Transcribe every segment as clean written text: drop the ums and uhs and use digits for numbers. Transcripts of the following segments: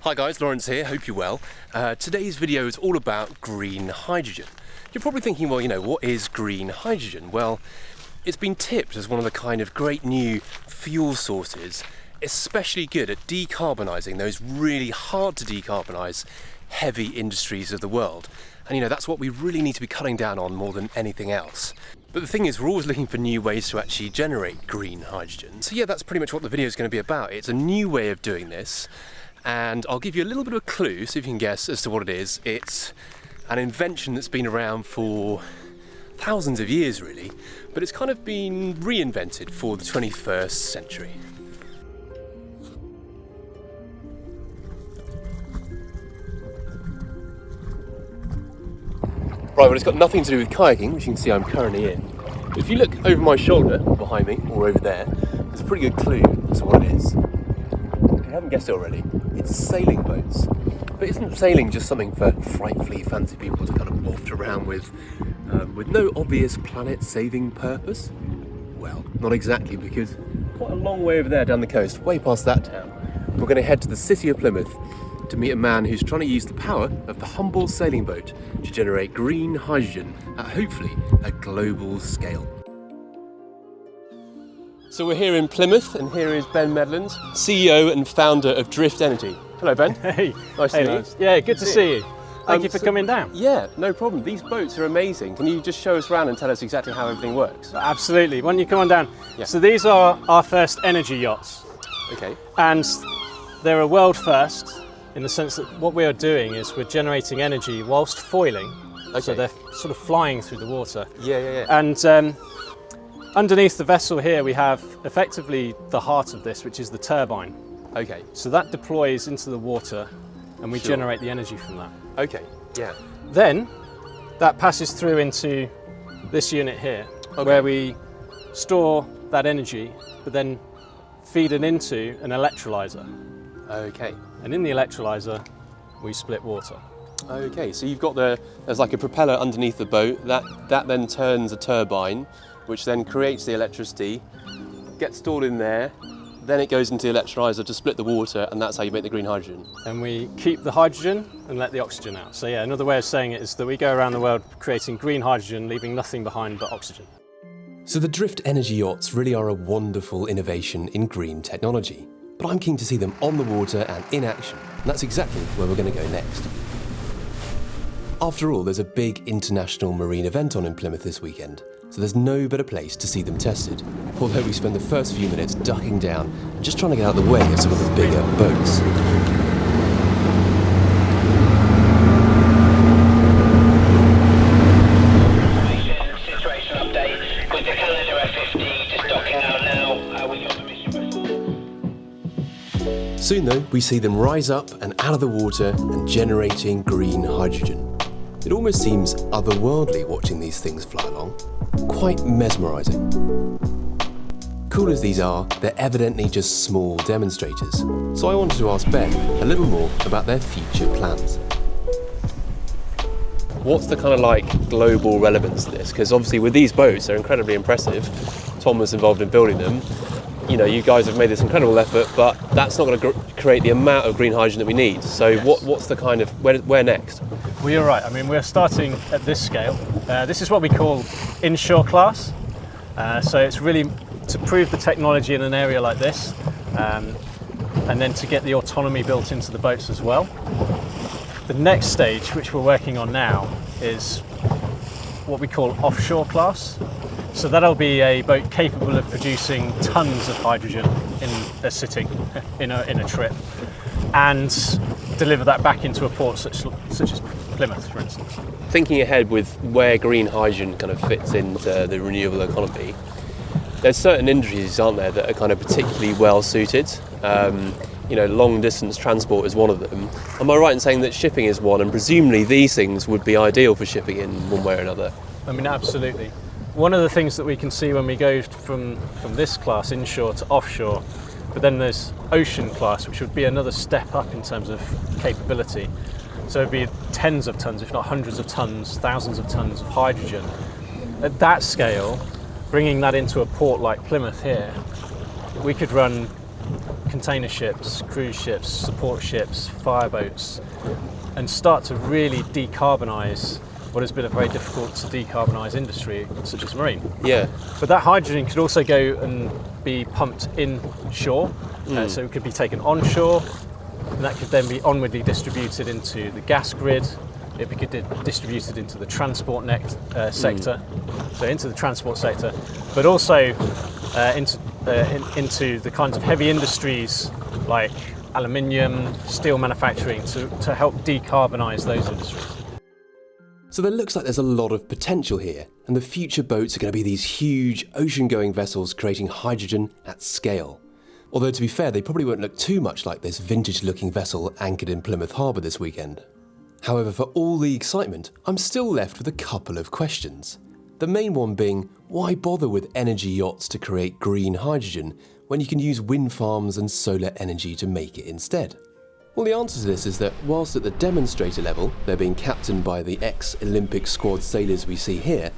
Hi guys, Lawrence here, hope you're well. Today's video is all about green hydrogen. You're probably thinking, well, what is green hydrogen? Well, it's been tipped as one of the kind of great new fuel sources, especially good at decarbonising those really hard to decarbonise heavy industries of the world. And that's what we really need to be cutting down on more than anything else. But the thing is, we're always looking for new ways to actually generate green hydrogen. So yeah, that's pretty much what the video is going to be about. It's a new way of doing this. And I'll give you a little bit of a clue, see if you can guess as to what it is. It's an invention that's been around for thousands of years, really, but it's kind of been reinvented for the 21st century. Right, well, it's got nothing to do with kayaking, which you can see I'm currently in. But if you look over my shoulder, behind me, or over there, there's a pretty good clue as to what it is. If you haven't guessed it already, it's sailing boats. But isn't sailing just something for frightfully fancy people to kind of waft around with no obvious planet-saving purpose? Well, not exactly, because quite a long way over there down the coast, way past that town, we're going to head to the city of Plymouth to meet a man who's trying to use the power of the humble sailing boat to generate green hydrogen at hopefully a global scale. So we're here in Plymouth, and here is Ben Medland, CEO and founder of Drift Energy. Hello, Ben. Hey. Nice to meet you. Yeah, good to see you. Thank you for coming down. Yeah, no problem. These boats are amazing. Can you just show us around and tell us exactly how everything works? Absolutely. Why don't you come on down? Yeah. So these are our first energy yachts. Okay. And they're a world first in the sense that what we are doing is we're generating energy whilst foiling. Okay. So they're sort of flying through the water. Yeah. And underneath the vessel here we have effectively the heart of this, which is the turbine. Okay. So that deploys into the water and we Sure. generate the energy from that. Okay. Yeah. Then that passes through into this unit here, Okay. where we store that energy, but then feed it into an electrolyser. Okay. And in the electrolyser, we split water. Okay. So you've got there's like a propeller underneath the boat that then turns a turbine, which then creates the electricity, gets stored in there. Then it goes into the electrolyser to split the water, and that's how you make the green hydrogen. And we keep the hydrogen and let the oxygen out. So yeah, another way of saying it is that we go around the world creating green hydrogen, leaving nothing behind but oxygen. So the Drift Energy yachts really are a wonderful innovation in green technology. But I'm keen to see them on the water and in action, and that's exactly where we're going to go next. After all, there's a big international marine event on in Plymouth this weekend, so there's no better place to see them tested, although we spend the first few minutes ducking down and just trying to get out of the way of some of the bigger boats. Situation update, with the Canada F50 just docking out now, with your permission. Soon though, we see them rise up and out of the water and generating green hydrogen. It almost seems otherworldly watching these things fly along. Quite mesmerising. Cool as these are, they're evidently just small demonstrators. So I wanted to ask Ben a little more about their future plans. What's the kind of global relevance to this? Because obviously with these boats, they're incredibly impressive. Tom was involved in building them. You guys have made this incredible effort, but that's not going to create the amount of green hydrogen that we need. So Yes. what's the kind of, where next? Well, you're right. I mean, we're starting at this scale. This is what we call inshore class. So it's really to prove the technology in an area like this, and then to get the autonomy built into the boats as well. The next stage, which we're working on now, is what we call offshore class. So that'll be a boat capable of producing tons of hydrogen in a sitting, in a trip, and deliver that back into a port such as Plymouth, for instance. Thinking ahead with where green hydrogen kind of fits into the renewable economy, there's certain industries, aren't there, that are kind of particularly well suited. Long distance transport is one of them. Am I right in saying that shipping is one, and presumably these things would be ideal for shipping in one way or another? I mean, absolutely. One of the things that we can see when we go from this class, inshore to offshore, but then there's ocean class, which would be another step up in terms of capability. So it'd be tens of tons, if not hundreds of tons, thousands of tons of hydrogen. At that scale, bringing that into a port like Plymouth here, we could run container ships, cruise ships, support ships, fireboats, and start to really decarbonize what has been a very difficult to decarbonize industry, such as marine. Yeah. But that hydrogen could also go and be pumped inshore, so it could be taken onshore, and that could then be onwardly distributed into the gas grid. It could be distributed into the transport sector, so into the transport sector, but also into the kinds of heavy industries like aluminium, steel manufacturing, to help decarbonize those industries. So there looks like there's a lot of potential here, and the future boats are going to be these huge ocean-going vessels creating hydrogen at scale. Although to be fair, they probably won't look too much like this vintage-looking vessel anchored in Plymouth Harbour this weekend. However, for all the excitement, I'm still left with a couple of questions. The main one being, why bother with energy yachts to create green hydrogen when you can use wind farms and solar energy to make it instead? Well, the answer to this is that whilst at the demonstrator level they're being captained by the ex-Olympic squad sailors we see here,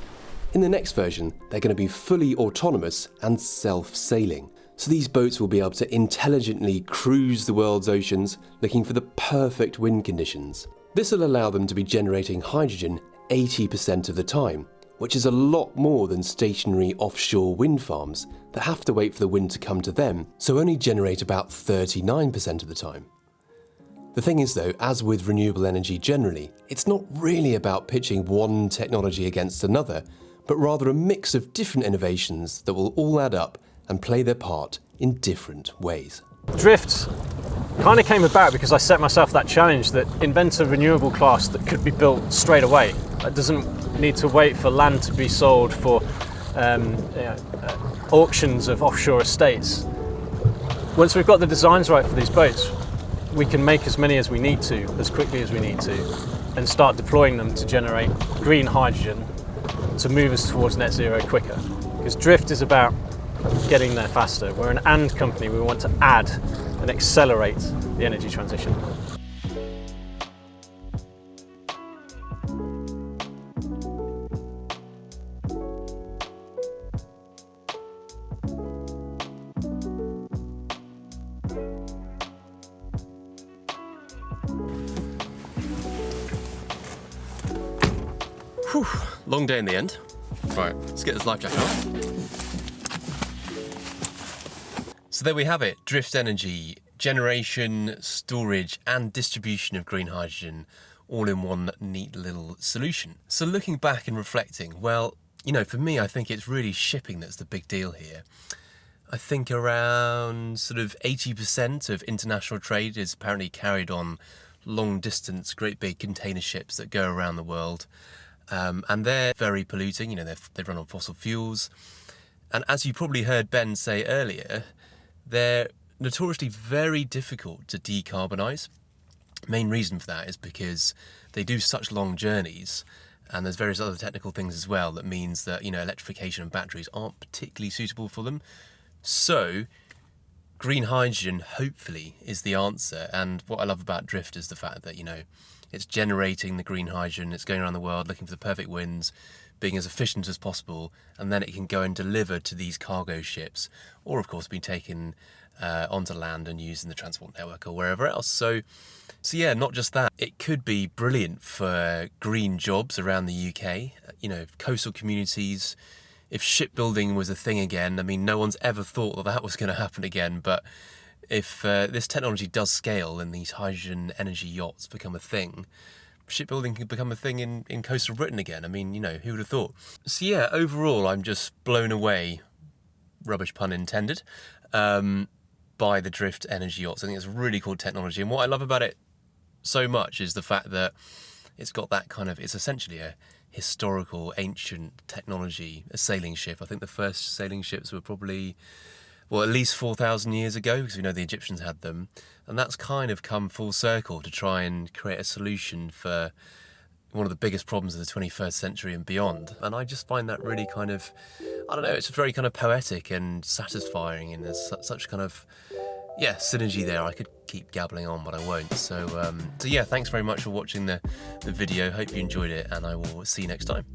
in the next version they're going to be fully autonomous and self-sailing. So these boats will be able to intelligently cruise the world's oceans looking for the perfect wind conditions. This will allow them to be generating hydrogen 80% of the time, which is a lot more than stationary offshore wind farms that have to wait for the wind to come to them, so only generate about 39% of the time. The thing is though, as with renewable energy generally, it's not really about pitching one technology against another, but rather a mix of different innovations that will all add up and play their part in different ways. Drift kind of came about because I set myself that challenge that invent a renewable class that could be built straight away. It doesn't need to wait for land to be sold for auctions of offshore estates. Once we've got the designs right for these boats, we can make as many as we need to, as quickly as we need to, and start deploying them to generate green hydrogen to move us towards net zero quicker. Because drift is about getting there faster. We're an and company. We want to add and accelerate the energy transition. Whew, long day in the end. Right, let's get this life jacket on. So there we have it, drift energy, generation, storage and distribution of green hydrogen all in one neat little solution. So looking back and reflecting, well, you know, for me, I think it's really shipping that's the big deal here. I think around sort of 80% of international trade is apparently carried on long distance, great big container ships that go around the world. And they're very polluting, you know, they run on fossil fuels. And as you probably heard Ben say earlier, they're notoriously very difficult to decarbonize. Main reason for that is because they do such long journeys, and there's various other technical things as well that means that, you know, electrification and batteries aren't particularly suitable for them. So green hydrogen hopefully is the answer. And what I love about drift is the fact that, you know, it's generating the green hydrogen, it's going around the world looking for the perfect winds, being as efficient as possible, and then it can go and deliver to these cargo ships, or of course be taken onto land and used in the transport network or wherever else. So yeah, not just that, it could be brilliant for green jobs around the UK, you know, coastal communities. If shipbuilding was a thing again, I mean, no one's ever thought that that was going to happen again, but if this technology does scale and these hydrogen energy yachts become a thing, shipbuilding could become a thing in coastal Britain again. I mean, you know, who would have thought? So yeah, overall, I'm just blown away, rubbish pun intended, by the drift energy yachts. I think it's really cool technology. And what I love about it so much is the fact that it's got that kind of, it's essentially a historical, ancient technology, a sailing ship. I think the first sailing ships were probably, well, at least 4,000 years ago, because we know the Egyptians had them. And that's kind of come full circle to try and create a solution for one of the biggest problems of the 21st century and beyond. And I just find that really kind of, I don't know, it's very kind of poetic and satisfying, and there's such kind of, yeah, synergy there. I could keep gabbling on, but I won't. So yeah, thanks very much for watching the video. Hope you enjoyed it, and I will see you next time.